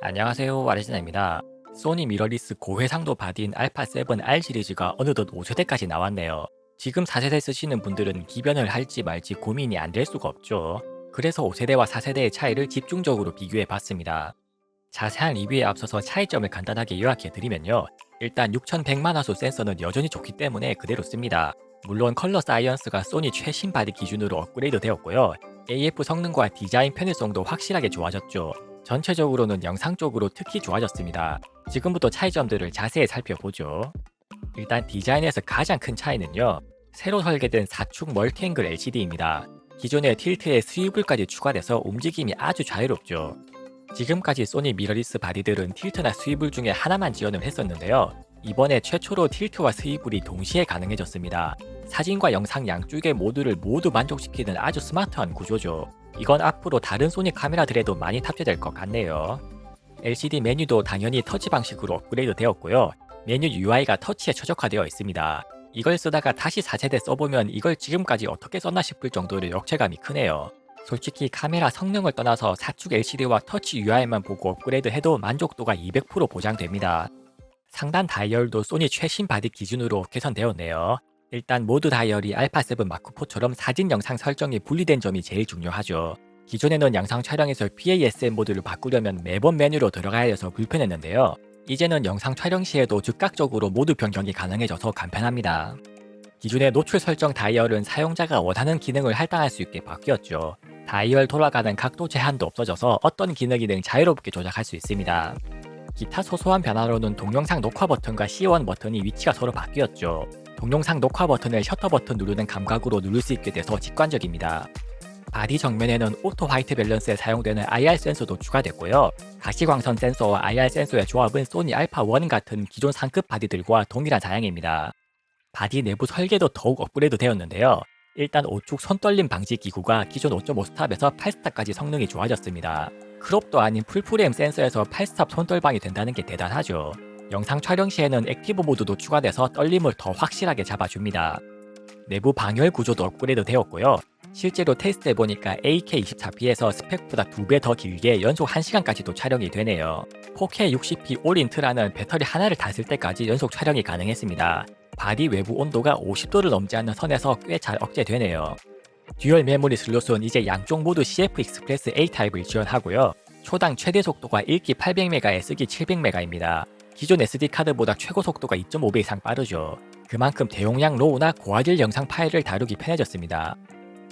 안녕하세요, 아르지나입니다. 소니 미러리스 고해상도 바디인 알파7 R 시리즈가 어느덧 5세대까지 나왔네요. 지금 4세대 쓰시는 분들은 기변을 할지 말지 고민이 안 될 수가 없죠. 그래서 5세대와 4세대의 차이를 집중적으로 비교해 봤습니다. 자세한 리뷰에 앞서서 차이점을 간단하게 요약해 드리면요. 일단 6100만 화소 센서는 여전히 좋기 때문에 그대로 씁니다. 물론 컬러 사이언스가 소니 최신 바디 기준으로 업그레이드 되었고요. AF 성능과 디자인 편의성도 확실하게 좋아졌죠. 전체적으로는 영상 쪽으로 특히 좋아졌습니다. 지금부터 차이점들을 자세히 살펴보죠. 일단 디자인에서 가장 큰 차이는요. 새로 설계된 4축 멀티앵글 LCD입니다. 기존의 틸트에 스위블까지 추가돼서 움직임이 아주 자유롭죠. 지금까지 소니 미러리스 바디들은 틸트나 스위블 중에 하나만 지원을 했었는데요. 이번에 최초로 틸트와 스위블이 동시에 가능해졌습니다. 사진과 영상 양쪽의 모두를 모두 만족시키는 아주 스마트한 구조죠. 이건 앞으로 다른 소니 카메라들에도 많이 탑재될 것 같네요. LCD 메뉴도 당연히 터치 방식으로 업그레이드 되었고요. 메뉴 UI가 터치에 최적화되어 있습니다. 이걸 쓰다가 다시 4세대 써보면 이걸 지금까지 어떻게 썼나 싶을 정도로 역체감이 크네요. 솔직히 카메라 성능을 떠나서 4축 LCD와 터치 UI만 보고 업그레이드 해도 만족도가 200% 보장됩니다. 상단 다이얼도 소니 최신 바디 기준으로 개선되었네요. 일단 모드 다이얼이 알파7 마크4처럼 사진 영상 설정이 분리된 점이 제일 중요하죠. 기존에는 영상 촬영에서 PASM 모드를 바꾸려면 매번 메뉴로 들어가야 해서 불편했는데요. 이제는 영상 촬영 시에도 즉각적으로 모드 변경이 가능해져서 간편합니다. 기존의 노출 설정 다이얼은 사용자가 원하는 기능을 할당할 수 있게 바뀌었죠. 다이얼 돌아가는 각도 제한도 없어져서 어떤 기능이든 자유롭게 조작할 수 있습니다. 기타 소소한 변화로는 동영상 녹화 버튼과 C1 버튼이 위치가 서로 바뀌었죠. 동영상 녹화 버튼을 셔터 버튼 누르는 감각으로 누를 수 있게 돼서 직관적입니다. 바디 정면에는 오토 화이트 밸런스에 사용되는 IR 센서도 추가됐고요. 가시광선 센서와 IR 센서의 조합은 소니 알파1 같은 기존 상급 바디들과 동일한 사양입니다. 바디 내부 설계도 더욱 업그레이드 되었는데요. 일단 5축 손떨림 방지 기구가 기존 5.5 스탑에서 8 스탑까지 성능이 좋아졌습니다. 크롭도 아닌 풀프레임 센서에서 8스탑 손떨방이 된다는 게 대단하죠. 영상 촬영 시에는 액티브 모드도 추가돼서 떨림을 더 확실하게 잡아줍니다. 내부 방열 구조도 업그레이드 되었고요. 실제로 테스트해보니까 AK24P에서 스펙보다 2배 더 길게 연속 1시간까지도 촬영이 되네요. 4K 60p 올 인트라는 배터리 하나를 다 쓸 때까지 연속 촬영이 가능했습니다. 바디 외부 온도가 50도를 넘지 않는 선에서 꽤 잘 억제되네요. 듀얼 메모리 슬롯은 이제 양쪽 모두 CF 익스프레스 A 타입을 지원하고요. 초당 최대 속도가 읽기 800MB에 쓰기 700MB입니다. 기존 SD카드보다 최고 속도가 2.5배 이상 빠르죠. 그만큼 대용량 로우나 고화질 영상 파일을 다루기 편해졌습니다.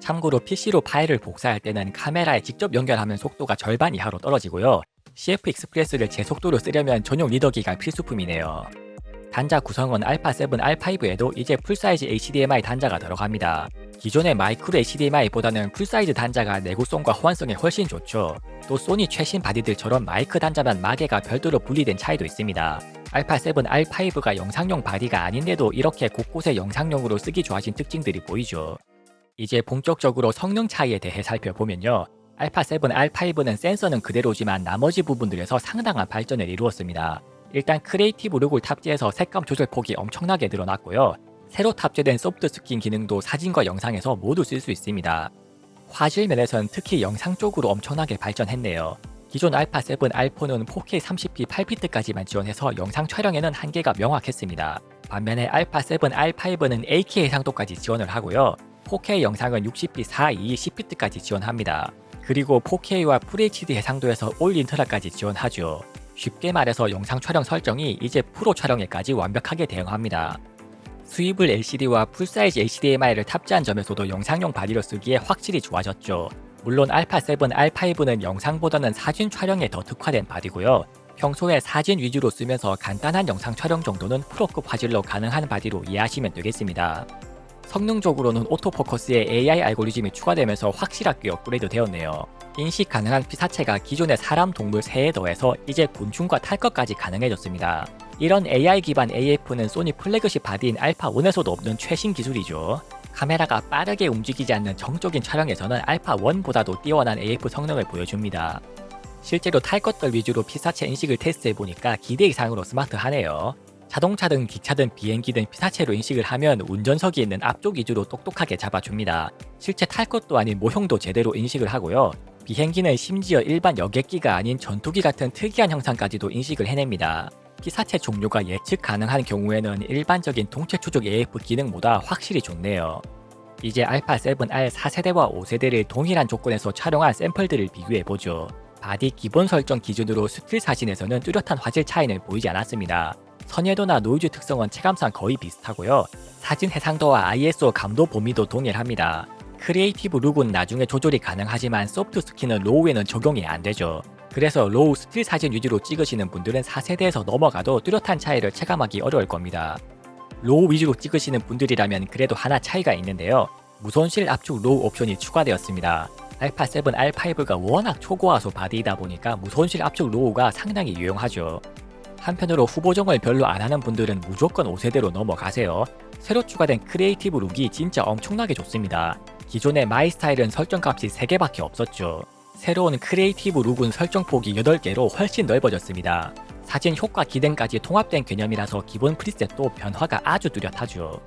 참고로 PC로 파일을 복사할 때는 카메라에 직접 연결하면 속도가 절반 이하로 떨어지고요. CF 익스프레스를 제 속도로 쓰려면 전용 리더기가 필수품이네요. 단자 구성은 알파7 R5에도 이제 풀사이즈 HDMI 단자가 들어갑니다. 기존의 마이크로 HDMI보다는 풀사이즈 단자가 내구성과 호환성이 훨씬 좋죠. 또 소니 최신 바디들처럼 마이크 단자만 마개가 별도로 분리된 차이도 있습니다. 알파7 R5가 영상용 바디가 아닌데도 이렇게 곳곳에 영상용으로 쓰기 좋아진 특징들이 보이죠. 이제 본격적으로 성능 차이에 대해 살펴보면요. 알파7 R5는 센서는 그대로지만 나머지 부분들에서 상당한 발전을 이루었습니다. 일단 크리에이티브 룩을 탑재해서 색감 조절 폭이 엄청나게 늘어났고요. 새로 탑재된 소프트 스킨 기능도 사진과 영상에서 모두 쓸 수 있습니다. 화질 면에선 특히 영상 쪽으로 엄청나게 발전했네요. 기존 알파7 R4는 4K 30p 8비트까지만 지원해서 영상 촬영에는 한계가 명확했습니다. 반면에 알파7 R5는 8K 해상도까지 지원을 하고요. 4K 영상은 60p 4.22 10비트까지 지원합니다. 그리고 4K와 FHD 해상도에서 올 인트라까지 지원하죠. 쉽게 말해서 영상 촬영 설정이 이제 프로 촬영에까지 완벽하게 대응합니다. 스위블 LCD와 풀사이즈 HDMI를 탑재한 점에서도 영상용 바디로 쓰기에 확실히 좋아졌죠. 물론 알파7 R5는 영상보다는 사진 촬영에 더 특화된 바디고요. 평소에 사진 위주로 쓰면서 간단한 영상 촬영 정도는 프로급 화질로 가능한 바디로 이해하시면 되겠습니다. 성능적으로는 오토포커스에 AI 알고리즘이 추가되면서 확실하게 업그레이드 되었네요. 인식 가능한 피사체가 기존의 사람, 동물, 새에 더해서 이제 곤충과 탈 것까지 가능해졌습니다. 이런 AI 기반 AF는 소니 플래그십 바디인 알파1에서도 없는 최신 기술이죠. 카메라가 빠르게 움직이지 않는 정적인 촬영에서는 알파1보다도 뛰어난 AF 성능을 보여줍니다. 실제로 탈 것들 위주로 피사체 인식을 테스트해보니까 기대 이상으로 스마트하네요. 자동차든 기차든 비행기든 피사체로 인식을 하면 운전석이 있는 앞쪽 위주로 똑똑하게 잡아줍니다. 실제 탈 것도 아닌 모형도 제대로 인식을 하고요. 비행기는 심지어 일반 여객기가 아닌 전투기 같은 특이한 형상까지도 인식을 해냅니다. 기사체 종류가 예측 가능한 경우에는 일반적인 동체 추적 AF 기능보다 확실히 좋네요. 이제 알파7R 4세대와 5세대를 동일한 조건에서 촬영한 샘플들을 비교해보죠. 바디 기본 설정 기준으로 스틸 사진에서는 뚜렷한 화질 차이는 보이지 않았습니다. 선예도나 노이즈 특성은 체감상 거의 비슷하고요. 사진 해상도와 ISO 감도 범위도 동일합니다. 크리에이티브 룩은 나중에 조절이 가능하지만 소프트 스킨은 로우에는 적용이 안 되죠. 그래서 로우 스틸 사진 위주로 찍으시는 분들은 4세대에서 넘어가도 뚜렷한 차이를 체감하기 어려울 겁니다. 로우 위주로 찍으시는 분들이라면 그래도 하나 차이가 있는데요. 무손실 압축 로우 옵션이 추가되었습니다. 알파7R5가 워낙 초고화소 바디이다 보니까 무손실 압축 로우가 상당히 유용하죠. 한편으로 후보정을 별로 안 하는 분들은 무조건 5세대로 넘어가세요. 새로 추가된 크리에이티브 룩이 진짜 엄청나게 좋습니다. 기존의 마이 스타일은 설정값이 3개밖에 없었죠. 새로운 크리에이티브 룩은 설정폭이 8개로 훨씬 넓어졌습니다. 사진 효과 기능까지 통합된 개념이라서 기본 프리셋도 변화가 아주 뚜렷하죠.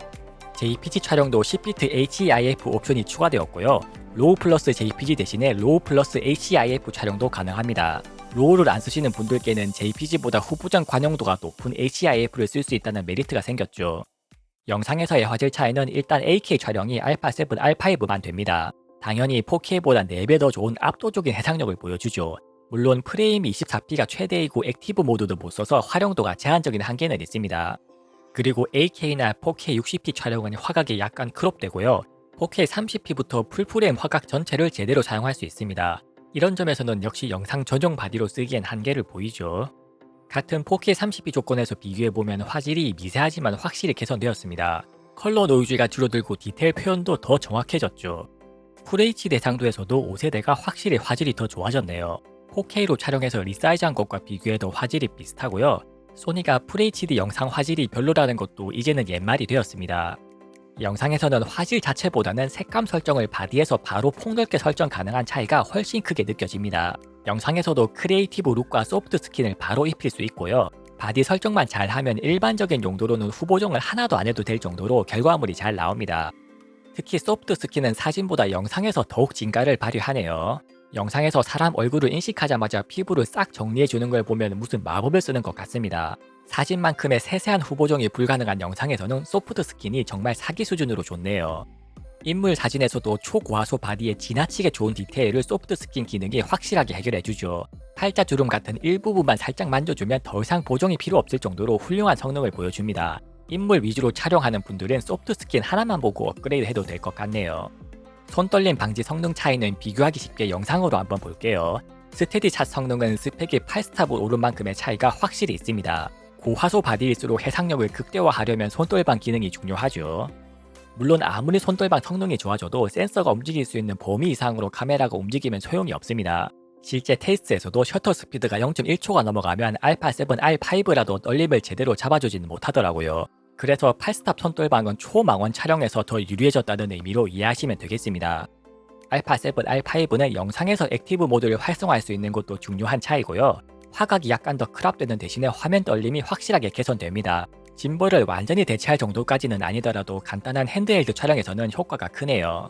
JPG 촬영도 10비트 HEIF 옵션이 추가되었고요. 로우 플러스 JPG 대신에 로우 플러스 HEIF 촬영도 가능합니다. 로우를 안 쓰시는 분들께는 JPG보다 후보정 관용도가 높은 HEIF를 쓸 수 있다는 메리트가 생겼죠. 영상에서의 화질 차이는 일단 8K 촬영이 알파7R5만 됩니다. 당연히 4K보다 4배 더 좋은 압도적인 해상력을 보여주죠. 물론 프레임이 24p가 최대이고 액티브 모드도 못 써서 활용도가 제한적인 한계는 있습니다. 그리고 8K나 4K 60p 촬영은 화각이 약간 크롭되고요. 4K 30p부터 풀프레임 화각 전체를 제대로 사용할 수 있습니다. 이런 점에서는 역시 영상 전용 바디로 쓰기엔 한계를 보이죠. 같은 4K 30p 조건에서 비교해보면 화질이 미세하지만 확실히 개선되었습니다. 컬러 노이즈가 줄어들고 디테일 표현도 더 정확해졌죠. FHD 대상도에서도 5세대가 확실히 화질이 더 좋아졌네요. 4K로 촬영해서 리사이즈한 것과 비교해도 화질이 비슷하고요. 소니가 FHD 영상 화질이 별로라는 것도 이제는 옛말이 되었습니다. 영상에서는 화질 자체보다는 색감 설정을 바디에서 바로 폭넓게 설정 가능한 차이가 훨씬 크게 느껴집니다. 영상에서도 크리에이티브 룩과 소프트 스킨을 바로 입힐 수 있고요. 바디 설정만 잘하면 일반적인 용도로는 후보정을 하나도 안 해도 될 정도로 결과물이 잘 나옵니다. 특히 소프트 스킨은 사진보다 영상에서 더욱 진가를 발휘하네요. 영상에서 사람 얼굴을 인식하자마자 피부를 싹 정리해주는 걸 보면 무슨 마법을 쓰는 것 같습니다. 사진만큼의 세세한 후보정이 불가능한 영상에서는 소프트 스킨이 정말 사기 수준으로 좋네요. 인물 사진에서도 초고화소 바디에 지나치게 좋은 디테일을 소프트 스킨 기능이 확실하게 해결해주죠. 팔자주름 같은 일부분만 살짝 만져주면 더 이상 보정이 필요 없을 정도로 훌륭한 성능을 보여줍니다. 인물 위주로 촬영하는 분들은 소프트 스킨 하나만 보고 업그레이드 해도 될 것 같네요. 손떨림 방지 성능 차이는 비교하기 쉽게 영상으로 한번 볼게요. 스테디샷 성능은 스펙이 8스탑을 오른 만큼의 차이가 확실히 있습니다. 고화소 바디일수록 해상력을 극대화하려면 손떨방 기능이 중요하죠. 물론 아무리 손떨방 성능이 좋아져도 센서가 움직일 수 있는 범위 이상으로 카메라가 움직이면 소용이 없습니다. 실제 테스트에서도 셔터 스피드가 0.1초가 넘어가면 알파7R5라도 떨림을 제대로 잡아주지는 못하더라고요. 그래서 8스탑 손떨방은 초망원 촬영에서 더 유리해졌다는 의미로 이해하시면 되겠습니다. 알파7R5는 영상에서 액티브 모드를 활성화할 수 있는 것도 중요한 차이고요. 화각이 약간 더 크롭되는 대신에 화면 떨림이 확실하게 개선됩니다. 짐벌을 완전히 대체할 정도까지는 아니더라도 간단한 핸드헬드 촬영에서는 효과가 크네요.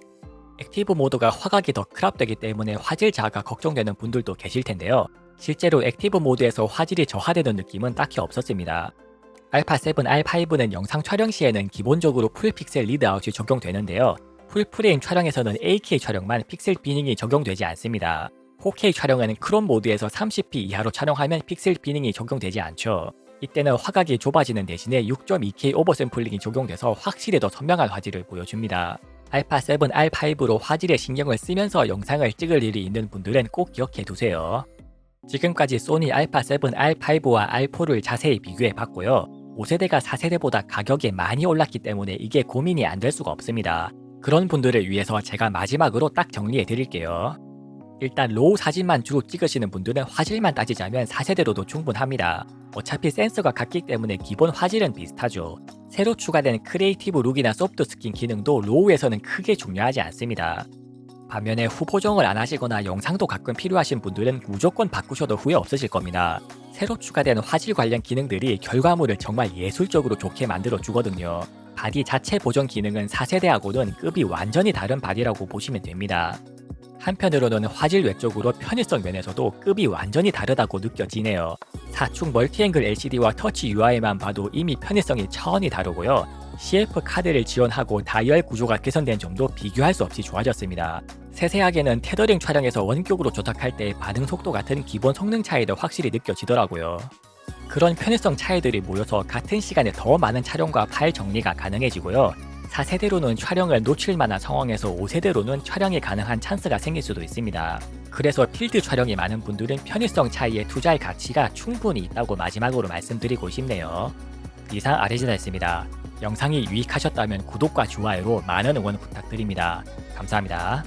액티브 모드가 화각이 더 크롭되기 때문에 화질 저하가 걱정되는 분들도 계실 텐데요. 실제로 액티브 모드에서 화질이 저하되는 느낌은 딱히 없었습니다. 알파7R5는 영상 촬영 시에는 기본적으로 풀픽셀 리드아웃이 적용되는데요. 풀프레임 촬영에서는 8K 촬영만 픽셀 비닝이 적용되지 않습니다. 4K 촬영에는 크롬 모드에서 30p 이하로 촬영하면 픽셀 비닝이 적용되지 않죠. 이때는 화각이 좁아지는 대신에 6.2K 오버샘플링이 적용돼서 확실히 더 선명한 화질을 보여줍니다. 알파7R5로 화질에 신경을 쓰면서 영상을 찍을 일이 있는 분들은 꼭 기억해 두세요. 지금까지 소니 알파7R5와 R4를 자세히 비교해 봤고요. 5세대가 4세대보다 가격이 많이 올랐기 때문에 이게 고민이 안 될 수가 없습니다. 그런 분들을 위해서 제가 마지막으로 딱 정리해 드릴게요. 일단 로우 사진만 주로 찍으시는 분들은 화질만 따지자면 4세대로도 충분합니다. 어차피 센서가 같기 때문에 기본 화질은 비슷하죠. 새로 추가된 크리에이티브 룩이나 소프트 스킨 기능도 로우에서는 크게 중요하지 않습니다. 반면에 후보정을 안 하시거나 영상도 가끔 필요하신 분들은 무조건 바꾸셔도 후회 없으실 겁니다. 새로 추가된 화질 관련 기능들이 결과물을 정말 예술적으로 좋게 만들어 주거든요. 바디 자체 보정 기능은 4세대하고는 급이 완전히 다른 바디라고 보시면 됩니다. 한편으로는 화질 외적으로 편의성 면에서도 급이 완전히 다르다고 느껴지네요. 4축 멀티앵글 LCD와 터치 UI만 봐도 이미 편의성이 차원이 다르고요. CF 카드를 지원하고 다이얼 구조가 개선된 점도 비교할 수 없이 좋아졌습니다. 세세하게는 테더링 촬영에서 원격으로 조작할 때 반응 속도 같은 기본 성능 차이도 확실히 느껴지더라고요. 그런 편의성 차이들이 모여서 같은 시간에 더 많은 촬영과 파일 정리가 가능해지고요. 4세대로는 촬영을 놓칠 만한 상황에서 5세대로는 촬영이 가능한 찬스가 생길 수도 있습니다. 그래서 필드 촬영이 많은 분들은 편의성 차이에 투자할 가치가 충분히 있다고 마지막으로 말씀드리고 싶네요. 이상 아레지나였습니다. 영상이 유익하셨다면 구독과 좋아요로 많은 응원 부탁드립니다. 감사합니다.